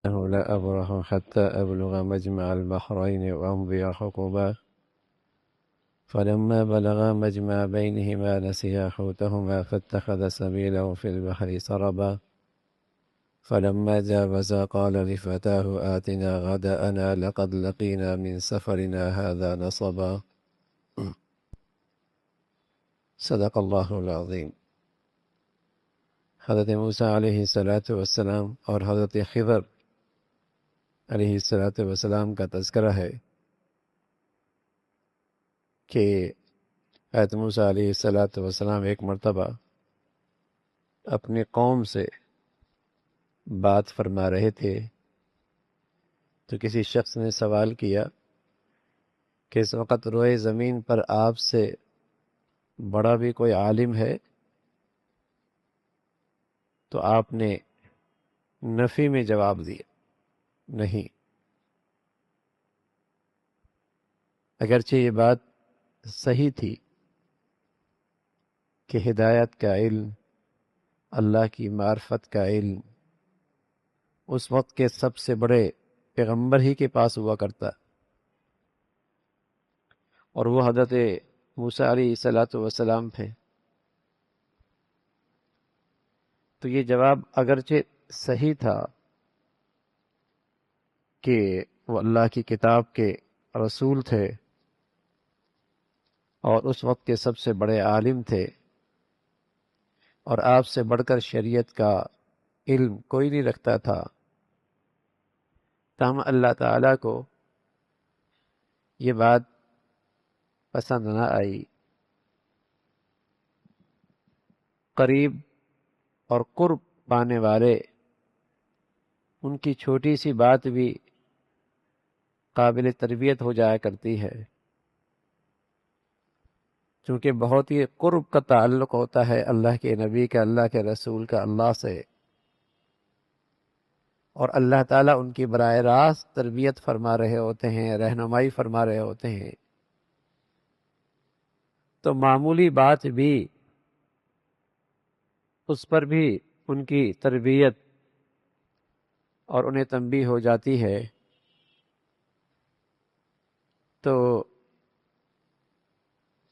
إنه لا أبرح حتى أبلغ مجمع البحرين وأمضي حقبا فلما بلغا مجمع بينهما نسيا حوتهما فاتخذ سبيله في البحر سربا فلما جاوزا قال لفتاه آتنا غداءنا لقد لقينا من سفرنا هذا نصبا صدق الله العظیم۔ حضرت موسیٰ علیہ السلام اور حضرت خضر علیہ السلام کا تذکرہ ہے کہ حضرت موسیٰ علیہ السلام ایک مرتبہ اپنی قوم سے بات فرما رہے تھے تو کسی شخص نے سوال کیا کہ اس وقت روئے زمین پر آپ سے بڑا بھی کوئی عالم ہے؟ تو آپ نے نفی میں جواب دیا، نہیں۔ اگرچہ یہ بات صحیح تھی کہ ہدایت کا علم، اللہ کی معرفت کا علم اس وقت کے سب سے بڑے پیغمبر ہی کے پاس ہوا کرتا، اور وہ حضرت موسیٰ علیہ السلام تھے۔ تو یہ جواب اگرچہ صحیح تھا کہ وہ اللہ کی کتاب کے رسول تھے اور اس وقت کے سب سے بڑے عالم تھے، اور آپ سے بڑھ کر شریعت کا علم کوئی نہیں رکھتا تھا، تاہم اللہ تعالیٰ کو یہ بات پسند نہ آئی۔ قریب اور قرب پانے والے ان کی چھوٹی سی بات بھی قابل تربیت ہو جایا کرتی ہے، چونکہ بہت ہی قرب کا تعلق ہوتا ہے اللہ کے نبی کا، اللہ کے رسول کا اللہ سے، اور اللہ تعالیٰ ان کی براہ راست تربیت فرما رہے ہوتے ہیں، رہنمائی فرما رہے ہوتے ہیں، تو معمولی بات بھی اس پر بھی ان کی تربیت اور انہیں تنبیہ ہو جاتی ہے۔ تو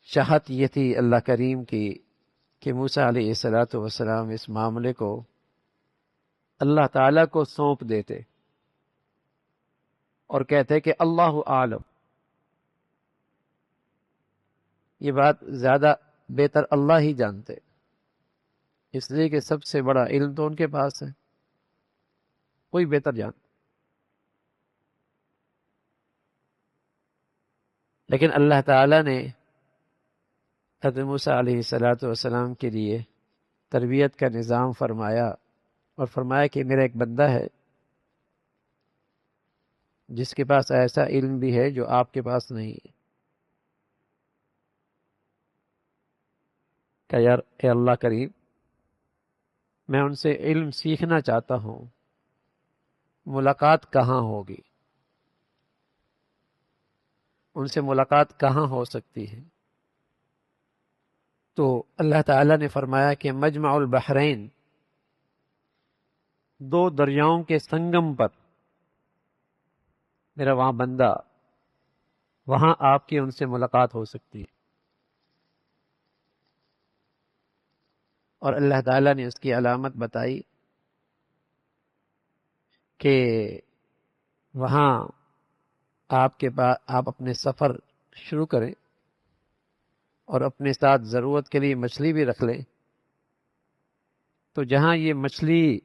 چاہت یہ تھی اللہ کریم کی کہ موسیٰ علیہ السلام اس معاملے کو اللہ تعالیٰ کو سونپ دیتے اور کہتے کہ اللہ عالم، یہ بات زیادہ بہتر اللہ ہی جانتے، اس لیے کہ سب سے بڑا علم تو ان کے پاس ہے، کوئی بہتر جانتا۔ لیکن اللہ تعالیٰ نے حضرت موسیٰ علیہ السلام کے لیے تربیت کا نظام فرمایا، اور فرمایا کہ میرا ایک بندہ ہے جس کے پاس ایسا علم بھی ہے جو آپ کے پاس نہیں ہے۔ کہ یار اے اللہ کریم، میں ان سے علم سیکھنا چاہتا ہوں، ملاقات کہاں ہوگی؟ ان سے ملاقات کہاں ہو سکتی ہے؟ تو اللہ تعالیٰ نے فرمایا کہ مجمع البحرین، دو دریاؤں کے سنگم پر میرا وہاں بندہ، وہاں آپ کی ان سے ملاقات ہو سکتی ہے۔ اور اللہ تعالیٰ نے اس کی علامت بتائی کہ وہاں آپ اپنے سفر شروع کریں اور اپنے ساتھ ضرورت کے لیے مچھلی بھی رکھ لیں، تو جہاں یہ مچھلی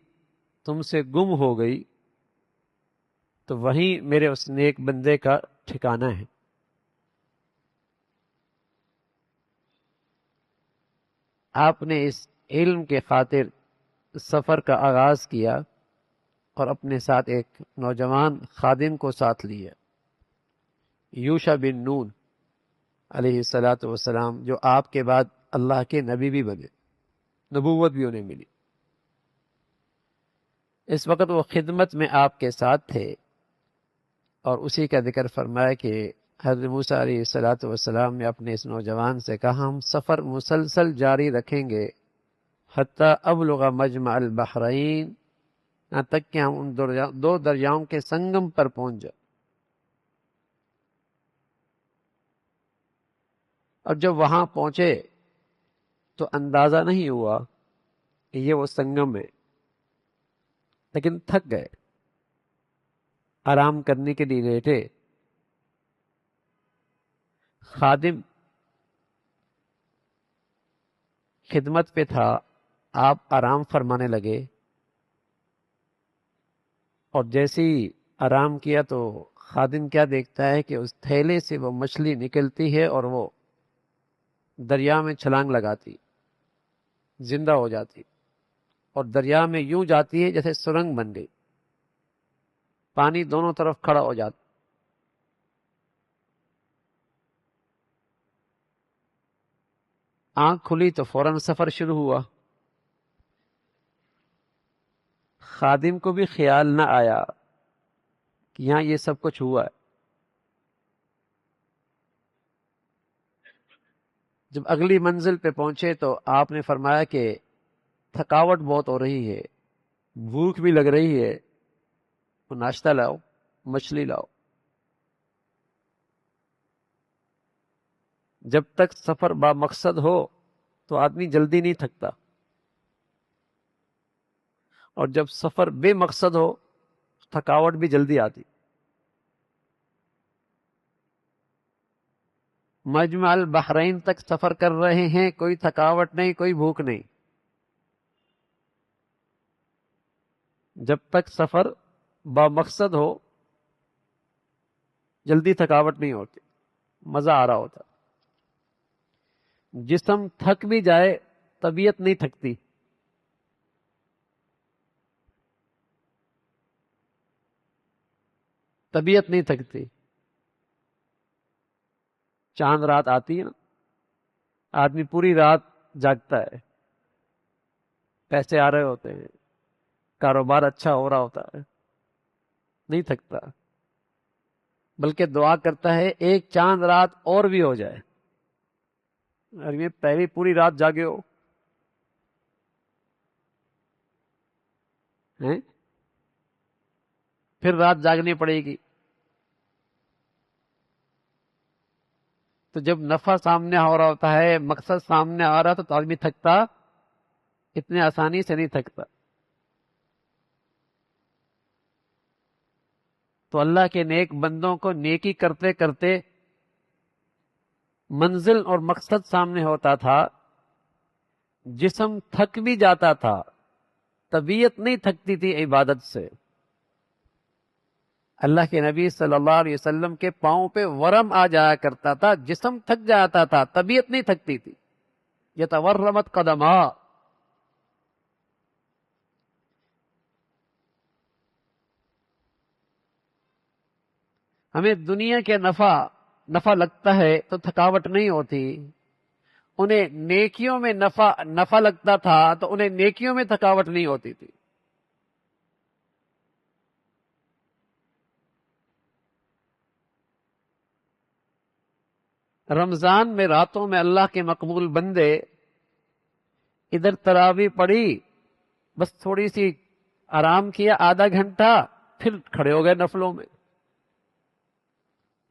تم سے گم ہو گئی تو وہیں میرے اس نیک بندے کا ٹھکانہ ہے۔ آپ نے اس علم کے خاطر سفر کا آغاز کیا اور اپنے ساتھ ایک نوجوان خادم کو ساتھ لیا، یوشع بن نون علیہ السلام، جو آپ کے بعد اللہ کے نبی بھی بنے، نبوت بھی انہیں ملی۔ اس وقت وہ خدمت میں آپ کے ساتھ تھے، اور اسی کا ذکر فرمایا کہ حضرت موسیٰ علیہ السلام نے اپنے اس نوجوان سے کہا ہم سفر مسلسل جاری رکھیں گے حتیٰ ابلغ مجمع البحرین یہاں تک کہ ہم ان دو دریاؤں کے سنگم پر پہنچ جائیں۔ اور جب وہاں پہنچے تو اندازہ نہیں ہوا کہ یہ وہ سنگم ہے، لیکن تھک گئے، آرام کرنے کے لیے لیٹے۔ خادم خدمت پہ تھا، آپ آرام فرمانے لگے، اور جیسے ہی آرام کیا تو خادم کیا دیکھتا ہے کہ اس تھیلے سے وہ مچھلی نکلتی ہے اور وہ دریا میں چھلانگ لگاتی، زندہ ہو جاتی، اور دریا میں یوں جاتی ہے جیسے سرنگ بن گئی، پانی دونوں طرف کھڑا ہو جاتا۔ آنکھ کھلی تو فوراً سفر شروع ہوا۔ خادم کو بھی خیال نہ آیا کہ یہاں یہ سب کچھ ہوا ہے۔ جب اگلی منزل پہ پہنچے تو آپ نے فرمایا کہ تھکاوٹ بہت ہو رہی ہے، بھوک بھی لگ رہی ہے، تو ناشتہ لاؤ، مچھلی لاؤ۔ جب تک سفر با مقصد ہو تو آدمی جلدی نہیں تھکتا، اور جب سفر بے مقصد ہو تھکاوٹ بھی جلدی آتی۔ مجمع البحرین تک سفر کر رہے ہیں، کوئی تھکاوٹ نہیں، کوئی بھوک نہیں۔ جب تک سفر با مقصد ہو جلدی تھکاوٹ نہیں ہوتی، مزہ آ رہا ہوتا۔ جسم تھک بھی جائے طبیعت نہیں تھکتی۔ طبیعت نہیں تھکتی۔ چاند رات آتی ہے نا، آدمی پوری رات جاگتا ہے، پیسے آ رہے ہوتے ہیں، کاروبار اچھا ہو رہا ہوتا ہے، نہیں تھکتا، بلکہ دعا کرتا ہے ایک چاند رات اور بھی ہو جائے۔ اور یہ پہلی پوری رات جاگے ہو ہیں؟ پھر رات جاگنی پڑے گی۔ تو جب نفع سامنے ہو رہا ہوتا ہے، مقصد سامنے آ رہا تو آدمی تھکتا اتنے آسانی سے نہیں تھکتا۔ تو اللہ کے نیک بندوں کو نیکی کرتے کرتے منزل اور مقصد سامنے ہوتا تھا، جسم تھک بھی جاتا تھا، طبیعت نہیں تھکتی تھی عبادت سے۔ اللہ کے نبی صلی اللہ علیہ وسلم کے پاؤں پہ ورم آ جایا کرتا تھا، جسم تھک جاتا تھا، طبیعت نہیں تھکتی تھی۔ یتورمت قدما۔ ہمیں دنیا کے نفع لگتا ہے تو تھکاوٹ نہیں ہوتی، انہیں نیکیوں میں نفع لگتا تھا تو انہیں نیکیوں میں تھکاوٹ نہیں ہوتی تھی۔ رمضان میں راتوں میں اللہ کے مقبول بندے ادھر تراویح پڑھی، بس تھوڑی سی آرام کیا آدھا گھنٹہ، پھر کھڑے ہو گئے نفلوں میں،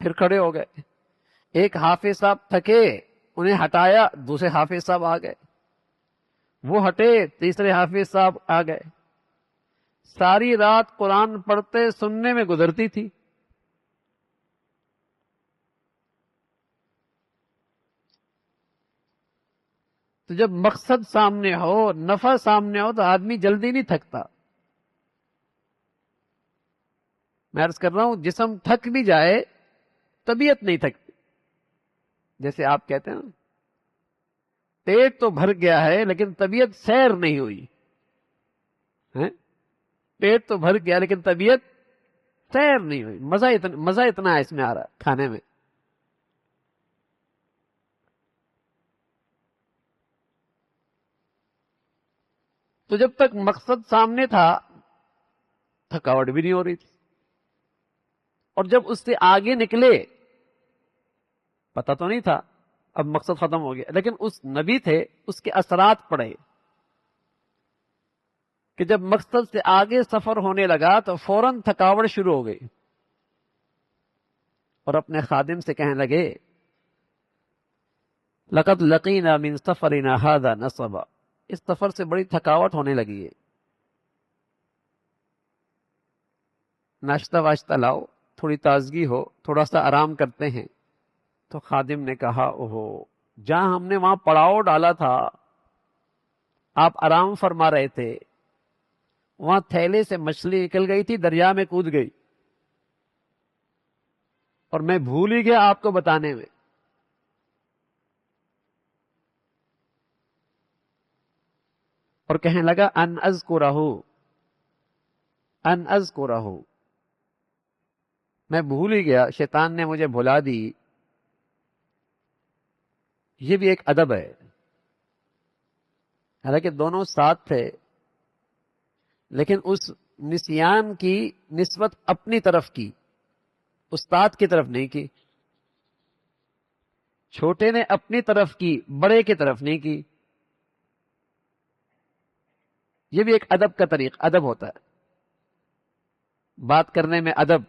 پھر کھڑے ہو گئے۔ ایک حافظ صاحب تھکے، انہیں ہٹایا، دوسرے حافظ صاحب آ گئے، وہ ہٹے، تیسرے حافظ صاحب آ گئے۔ ساری رات قرآن پڑھتے سننے میں گزرتی تھی۔ تو جب مقصد سامنے ہو، نفع سامنے ہو تو آدمی جلدی نہیں تھکتا۔ میں عرض کر رہا ہوں جسم تھک بھی جائے طبیعت نہیں تھکتی۔ جیسے آپ کہتے ہیں نا، پیٹ تو بھر گیا ہے لیکن طبیعت سیر نہیں ہوئی ہے؟ پیٹ تو بھر گیا لیکن طبیعت سیر نہیں ہوئی۔ مزہ اتنا ہے اس میں آ رہا ہے کھانے میں۔ تو جب تک مقصد سامنے تھا تھکاوٹ بھی نہیں ہو رہی تھی، اور جب اس سے آگے نکلے پتہ تو نہیں تھا، اب مقصد ختم ہو گیا، لیکن اس نبی تھے، اس کے اثرات پڑے کہ جب مقصد سے آگے سفر ہونے لگا تو فوراً تھکاوٹ شروع ہو گئی، اور اپنے خادم سے کہنے لگے لقد لقینا من سفرنا هذا نصبا، اس سفر سے بڑی تھکاوٹ ہونے لگی ہے، ناشتہ واشتہ لاؤ، تھوڑی تازگی ہو، تھوڑا سا آرام کرتے ہیں۔ تو خادم نے کہا اوہو، جہاں ہم نے وہاں پڑاؤ ڈالا تھا، آپ آرام فرما رہے تھے، وہاں تھیلے سے مچھلی نکل گئی تھی، دریا میں کود گئی، اور میں بھول ہی گیا آپ کو بتانے میں۔ اور کہنے لگا ان اذکرہ، ان اذکرہ، میں بھول ہی گیا، شیطان نے مجھے بھلا دی۔ یہ بھی ایک ادب ہے، حالانکہ دونوں ساتھ تھے، لیکن اس نسیان کی نسبت اپنی طرف کی، استاد کی طرف نہیں کی، چھوٹے نے اپنی طرف کی، بڑے کی طرف نہیں کی۔ یہ بھی ایک ادب کا طریق، ادب ہوتا ہے، بات کرنے میں ادب۔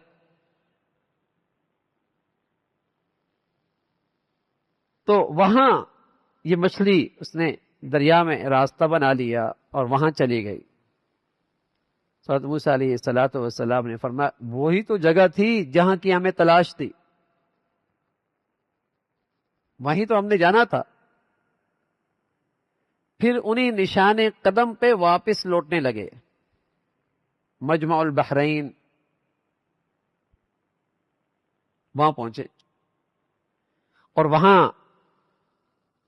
تو وہاں یہ مچھلی اس نے دریا میں راستہ بنا لیا اور وہاں چلی گئی۔ حضرت موسیٰ علیہ الصلوۃ والسلام نے فرمایا وہی تو جگہ تھی جہاں کی ہمیں تلاش تھی، وہیں تو ہم نے جانا تھا۔ پھر انہی نشان قدم پہ واپس لوٹنے لگے، مجمع البحرین وہاں پہنچے، اور وہاں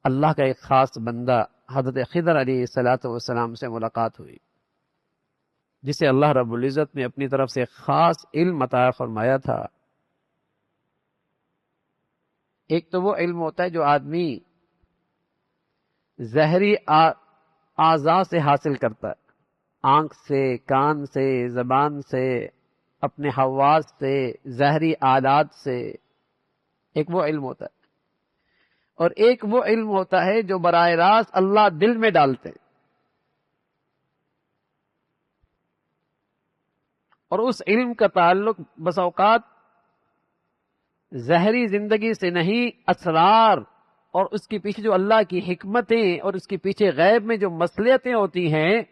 اللہ کا ایک خاص بندہ حضرت خضر علیہ الصلوۃ والسلام سے ملاقات ہوئی، جسے اللہ رب العزت نے اپنی طرف سے خاص علم عطا فرمایا تھا۔ ایک تو وہ علم ہوتا ہے جو آدمی ظاہری اعضاء سے حاصل کرتا ہے، آنکھ سے، کان سے، زبان سے، اپنے حواس سے، ظاہری آلات سے، ایک وہ علم ہوتا ہے، اور ایک وہ علم ہوتا ہے جو براہ راست اللہ دل میں ڈالتے ہیں، اور اس علم کا تعلق بس اوقات ظاہری زندگی سے نہیں، اسرار اور اس کے پیچھے جو اللہ کی حکمتیں اور اس کے پیچھے غیب میں جو مصلحتیں ہوتی ہیں،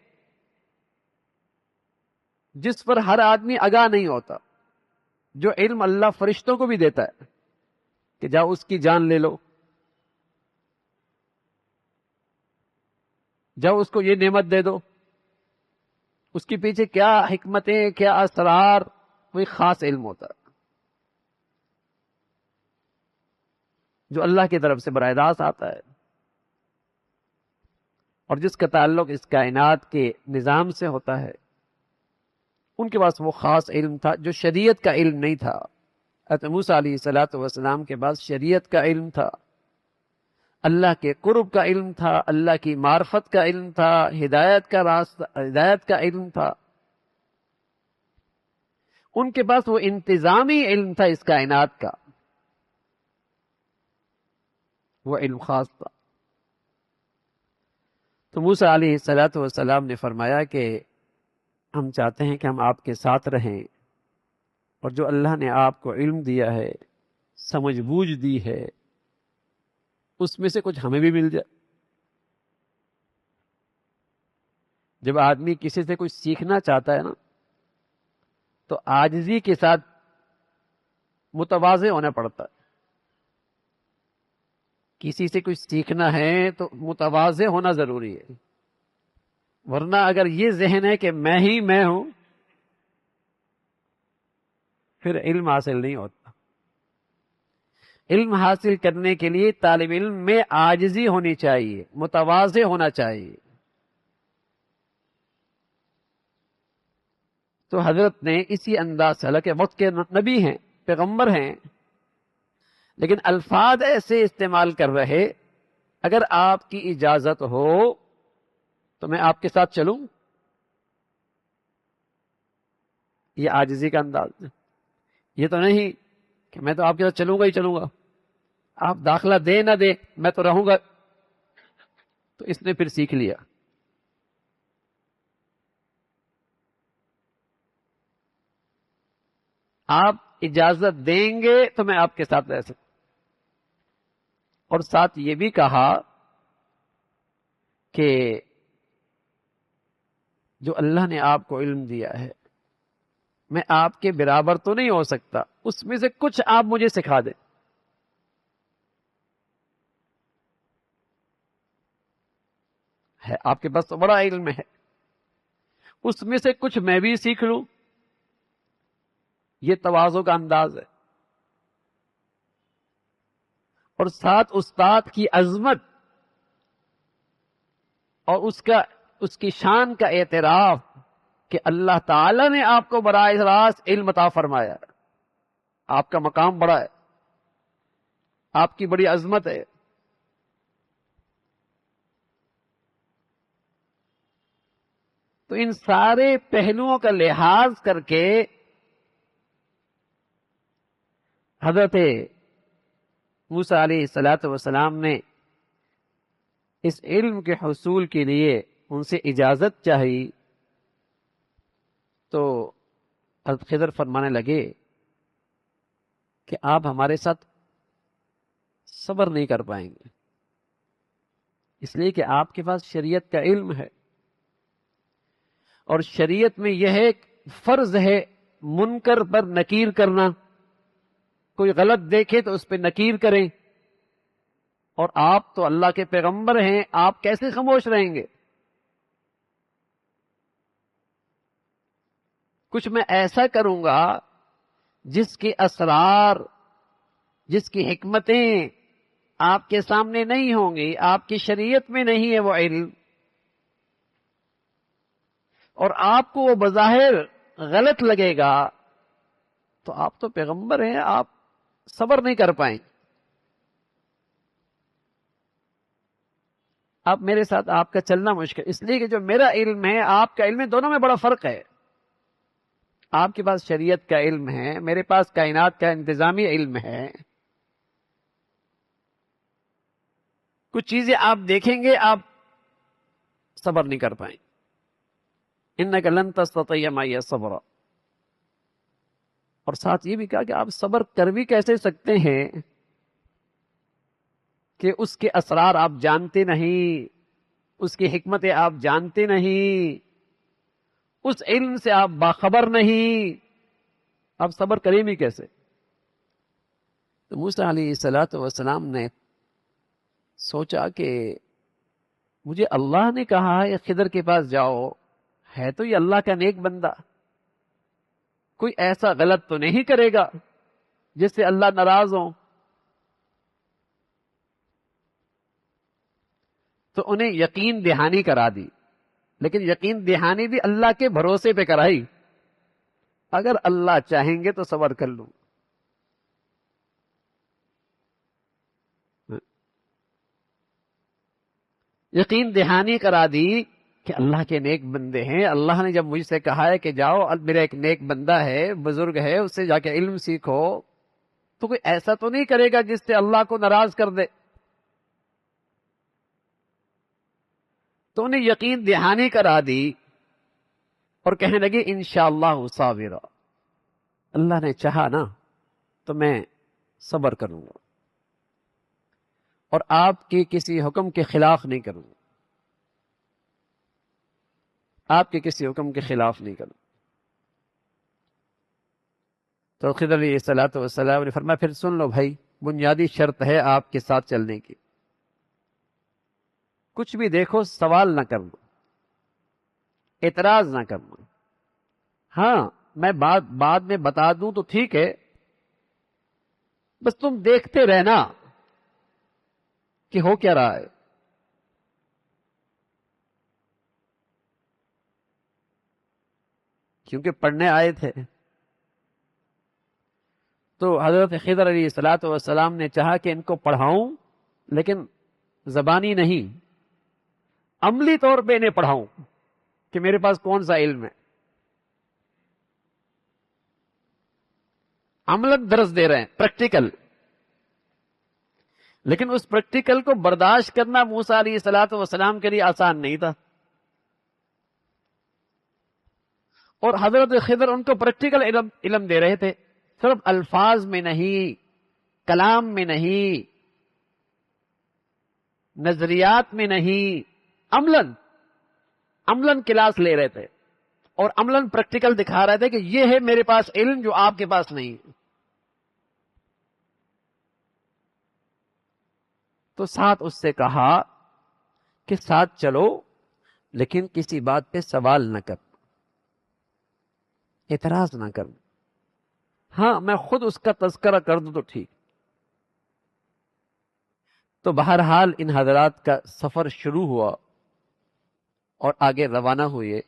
جس پر ہر آدمی آگاہ نہیں ہوتا، جو علم اللہ فرشتوں کو بھی دیتا ہے کہ جاؤ اس کی جان لے لو، جاؤ اس کو یہ نعمت دے دو، اس کے پیچھے کیا حکمتیں، کیا اسرار، کوئی خاص علم ہوتا ہے جو اللہ کی طرف سے براہ راست آتا ہے، اور جس کا تعلق اس کائنات کے نظام سے ہوتا ہے۔ ان کے پاس وہ خاص علم تھا جو شریعت کا علم نہیں تھا۔ حضرت موسیٰ علیہ الصلوۃ والسلام کے پاس شریعت کا علم تھا، اللہ کے قرب کا علم تھا، اللہ کی معرفت کا علم تھا، ہدایت کا راستہ، ہدایت کا علم تھا۔ ان کے پاس وہ انتظامی علم تھا اس کائنات کا، وہ علم خاص تھا۔ تو موسیٰ علیہ الصلوۃ والسلام نے فرمایا کہ ہم چاہتے ہیں کہ ہم آپ کے ساتھ رہیں، اور جو اللہ نے آپ کو علم دیا ہے، سمجھ بوجھ دی ہے، اس میں سے کچھ ہمیں بھی مل جائے۔ جب آدمی کسی سے کچھ سیکھنا چاہتا ہے نا، تو عاجزی کے ساتھ متواضع ہونا پڑتا ہے۔ کسی سے کچھ سیکھنا ہے تو متواضع ہونا ضروری ہے، ورنہ اگر یہ ذہن ہے کہ میں ہی میں ہوں، پھر علم حاصل نہیں ہوتا۔ علم حاصل کرنے کے لیے طالب علم میں عاجزی ہونی چاہیے، متواضع ہونا چاہیے۔ تو حضرت نے اسی انداز سے، حالانکہ وقت کے نبی ہیں، پیغمبر ہیں، لیکن الفاظ ایسے استعمال کر رہے، اگر آپ کی اجازت ہو تو میں آپ کے ساتھ چلوں، یہ عاجزی کا انداز ہے۔ یہ تو نہیں کہ میں تو آپ کے ساتھ چلوں گا ہی چلوں گا، آپ داخلہ دے نہ دے میں تو رہوں گا۔ تو اس نے پھر سیکھ لیا، آپ اجازت دیں گے تو میں آپ کے ساتھ رہ سکتا. اور ساتھ یہ بھی کہا کہ جو اللہ نے آپ کو علم دیا ہے میں آپ کے برابر تو نہیں ہو سکتا، اس میں سے کچھ آپ مجھے سکھا دیں. ہے آپ کے پاس تو بڑا علم ہے، اس میں سے کچھ میں بھی سیکھ لوں. یہ تواضع کا انداز ہے. اور ساتھ استاد کی عظمت اور اس کی شان کا اعتراف کہ اللہ تعالی نے آپ کو براہ راست علم عطا فرمایا. آپ کا مقام بڑا ہے، آپ کی بڑی عظمت ہے. تو ان سارے پہلوؤں کا لحاظ کر کے حضرت موسیٰ علیہ الصلاۃ والسلام نے اس علم کے حصول کے لیے ان سے اجازت چاہی. تو حضرت خضر فرمانے لگے کہ آپ ہمارے ساتھ صبر نہیں کر پائیں گے، اس لیے کہ آپ کے پاس شریعت کا علم ہے، اور شریعت میں یہ ہے فرض ہے منکر پر نکیر کرنا. کوئی غلط دیکھے تو اس پہ نکیر کریں، اور آپ تو اللہ کے پیغمبر ہیں، آپ کیسے خاموش رہیں گے؟ کچھ میں ایسا کروں گا جس کے اسرار، جس کی حکمتیں آپ کے سامنے نہیں ہوں گی، آپ کی شریعت میں نہیں ہے وہ علم، اور آپ کو وہ بظاہر غلط لگے گا، تو آپ تو پیغمبر ہیں، آپ صبر نہیں کر پائیں. اب میرے ساتھ آپ کا چلنا مشکل، اس لیے کہ جو میرا علم ہے آپ کا علم ہے، دونوں میں بڑا فرق ہے. آپ کے پاس شریعت کا علم ہے، میرے پاس کائنات کا انتظامی علم ہے. کچھ چیزیں آپ دیکھیں گے آپ صبر نہیں کر پائیں. انک لن تستطیع معی صبر. اور ساتھ یہ بھی کہا کہ آپ صبر کر بھی کیسے سکتے ہیں کہ اس کے اسرار آپ جانتے نہیں، اس کی حکمتیں آپ جانتے نہیں، اس علم سے آپ باخبر نہیں، آپ صبر کریں بھی کیسے؟ تو موسیٰ علیہ الصلاۃ والسلام نے سوچا کہ مجھے اللہ نے کہا ہے خضر کے پاس جاؤ، ہے تو یہ اللہ کا نیک بندہ، کوئی ایسا غلط تو نہیں کرے گا جس سے اللہ ناراض ہو. تو انہیں یقین دہانی کرا دی، لیکن یقین دہانی بھی اللہ کے بھروسے پہ کرائی. اگر اللہ چاہیں گے تو صبر کر لوں. یقین دہانی کرا دی کہ اللہ کے نیک بندے ہیں، اللہ نے جب مجھ سے کہا ہے کہ جاؤ، میرا ایک نیک بندہ ہے، بزرگ ہے، اس سے جا کے علم سیکھو، تو کوئی ایسا تو نہیں کرے گا جس سے اللہ کو ناراض کر دے. تو انہیں یقین دہانی کرا دی اور کہنے لگے انشاءاللہ صابرا، اللہ نے چاہا نا تو میں صبر کروں گا اور آپ کے کسی حکم کے خلاف نہیں کروں گا، آپ کے کسی حکم کے خلاف نہیں کروں. تو خضر علیہ الصلوۃ والسلام نے فرمایا پھر سن لو بھائی، بنیادی شرط ہے آپ کے ساتھ چلنے کی، کچھ بھی دیکھو سوال نہ کرنا، اعتراض نہ کرنا. ہاں میں بعد میں بتا دوں تو ٹھیک ہے، بس تم دیکھتے رہنا کہ ہو کیا رہا ہے. کیونکہ پڑھنے آئے تھے. تو حضرت خضر علیہ الصلوۃ والسلام نے چاہا کہ ان کو پڑھاؤں، لیکن زبانی نہیں، عملی طور پہ انہیں پڑھاؤں کہ میرے پاس کون سا علم ہے. عملت درس دے رہے ہیں، پریکٹیکل. لیکن اس پریکٹیکل کو برداشت کرنا موسیٰ علیہ الصلوۃ والسلام کے لیے آسان نہیں تھا. اور حضرت خضر ان کو پریکٹیکل علم دے رہے تھے صرف الفاظ میں نہیں، کلام میں نہیں، نظریات میں نہیں، عملاً کلاس لے رہے تھے اور عملاً پریکٹیکل دکھا رہے تھے کہ یہ ہے میرے پاس علم جو آپ کے پاس نہیں ہے۔ تو ساتھ اس سے کہا کہ ساتھ چلو لیکن کسی بات پہ سوال نہ کر، اعتراض نہ کر، ہاں میں خود اس کا تذکرہ کر دوں تو ٹھیک۔ تو بہرحال ان حضرات کا سفر شروع ہوا اور آگے روانہ ہوئے۔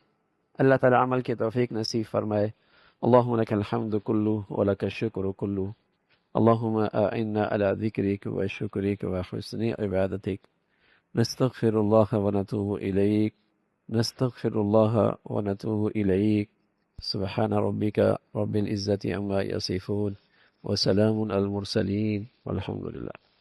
اللہ تعالی عمل کی توفیق نصیب فرمائے۔ اللہم لک الحمد کلو ولک الشکر کلو، اللہم اعنا علی ذکرک و شکرک و حسن عبادتک، نستغفر اللہ ونتوب الیک، نستغفر اللہ ونتوب الیک، سبحان ربک رب العزت عما یصفون وسلام علی المرسلین والحمد للہ۔